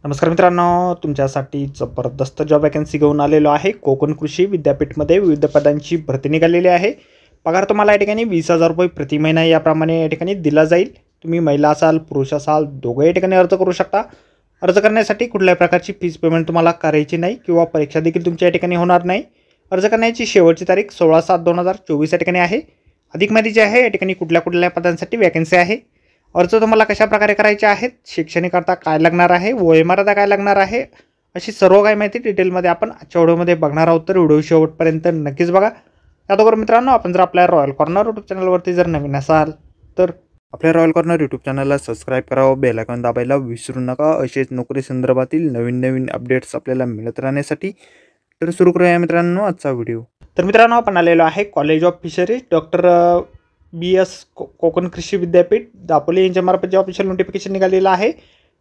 नमस्कार मित्रांनो, तुमच्यासाठी जबरदस्त जॉब वॅकन्सी घेऊन आलेलो आहे। कोकण कृषी विद्यापीठमध्ये विविध पदांची भरती निघालेली आहे। पगार तुम्हाला या ठिकाणी 20,000 रुपये प्रति महिना याप्रमाणे या ठिकाणी दिला जाईल। तुम्ही महिला असाल पुरुष असाल दोघे या ठिकाणी अर्ज करू शकता। अर्ज करण्यासाठी कुठल्याही प्रकारची फीस पेमेंट तुम्हाला करायची नाही किंवा परीक्षा देखील तुमच्या या ठिकाणी होणार नाही। अर्ज करण्याची शेवटची तारीख 16/7/2024 या ठिकाणी आहे। अधिक माहिती जी आहे या ठिकाणी कुठल्या पदांसाठी वॅकन्सी आहे, अर्ज तुम्हाला कशा प्रकारे करायचे आहेत, शैक्षणिक अर्थ काय लागणार आहे, वयोमर्यादा काय लागणार आहे, अशी सर्व काही माहिती डिटेलमध्ये आपण आजच्या व्हिडिओमध्ये बघणार आहोत। तर व्हिडिओ शेवटपर्यंत नक्कीच बघा। त्याचबरोबर मित्रांनो, आपण जर आपल्या रॉयल कॉर्नर यूट्यूब चॅनलवरती जर नवीन असाल तर आपल्या रॉयल कॉर्नर यूट्यूब चॅनलला सबस्क्राईब करावं, बेल आयकॉन दाबायला विसरू नका। असेच नोकरी संदर्भातील नवीन अपडेट्स आपल्याला मिळत राहण्यासाठी। तर सुरू करूया मित्रांनो आजचा व्हिडिओ। तर मित्रांनो, आपण आलेलो आहे college of fisheries doctor BS Konkan कृषी विद्यापीठ दापोली यांच्यामार्फत जे ऑफिशियल नोटिफिकेशन निघालेलं आहे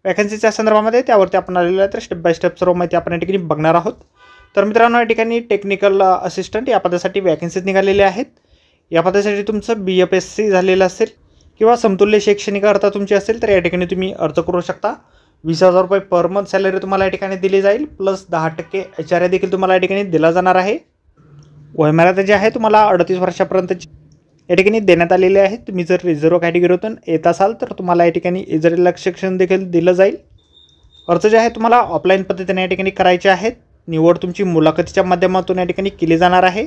वॅकन्सीच्या संदर्भामध्ये, त्यावरती आपण आलेलो आहे। तर स्टेप बाय स्टेप सर्व माहिती आपण या ठिकाणी बघणार आहोत। तर मित्रांनो, या ठिकाणी टेक्निकल असिस्टंट या पदासाठी वॅकन्सीज निघालेले आहेत। या पदासाठी तुमचं BFSC झालेलं असेल किंवा समतुल्य शैक्षणिक अर्थ तुमची असेल तर या ठिकाणी तुम्ही अर्ज करू शकता। 20,000 रुपये पर मंथ सॅलरी तुम्हाला या ठिकाणी दिली जाईल, प्लस 10% HRA देखील तुम्हाला या ठिकाणी दिला जाणार आहे। वयोमर्यादा जी आहे तुम्हाला 38 वर्षापर्यंतची या ठिकाणी देण्यात आलेले आहे। तुम्ही जर रिझर्व कॅटेगरीतून येत असाल तर तुम्हाला या ठिकाणी इजर सेक्शन देखील दिलं जाईल। अर्ज जे आहे तुम्हाला ऑफलाईन पद्धतीने या ठिकाणी करायचे आहेत। निवड तुमची मुलाखतीच्या माध्यमातून या ठिकाणी केली जाणार आहे।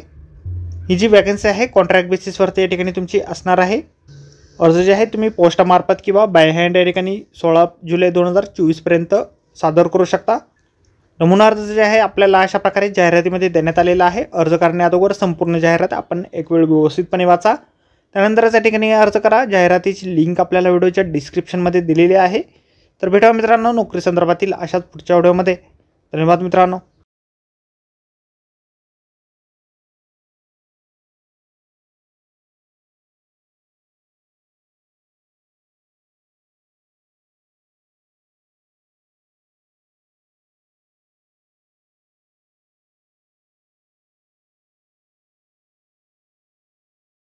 ही जी वॅकन्सी आहे कॉन्ट्रॅक्ट बेसिसवरती या ठिकाणी तुमची असणार आहे। अर्ज जे आहे तुम्ही पोस्टामार्फत किंवा बाय हँड या ठिकाणी 16 जुलै 2024 पर्यंत सादर करू शकता। नमुना अर्ज जे आहे आपल्याला अशा प्रकारे जाहिरातीमध्ये देण्यात आलेला आहे। अर्ज करण्याअगोदर संपूर्ण जाहिरात आपण एक वेळ व्यवस्थितपणे वाचा, त्यानंतरच या ठिकाणी अर्ज करा। जाहिरातीची लिंक आपल्याला व्हिडिओच्या डिस्क्रिप्शनमध्ये दिलेली आहे। तर भेटूया मित्रांनो नोकरी संदर्भातील अशाच पुढच्या व्हिडिओमध्ये। धन्यवाद मित्रांनो।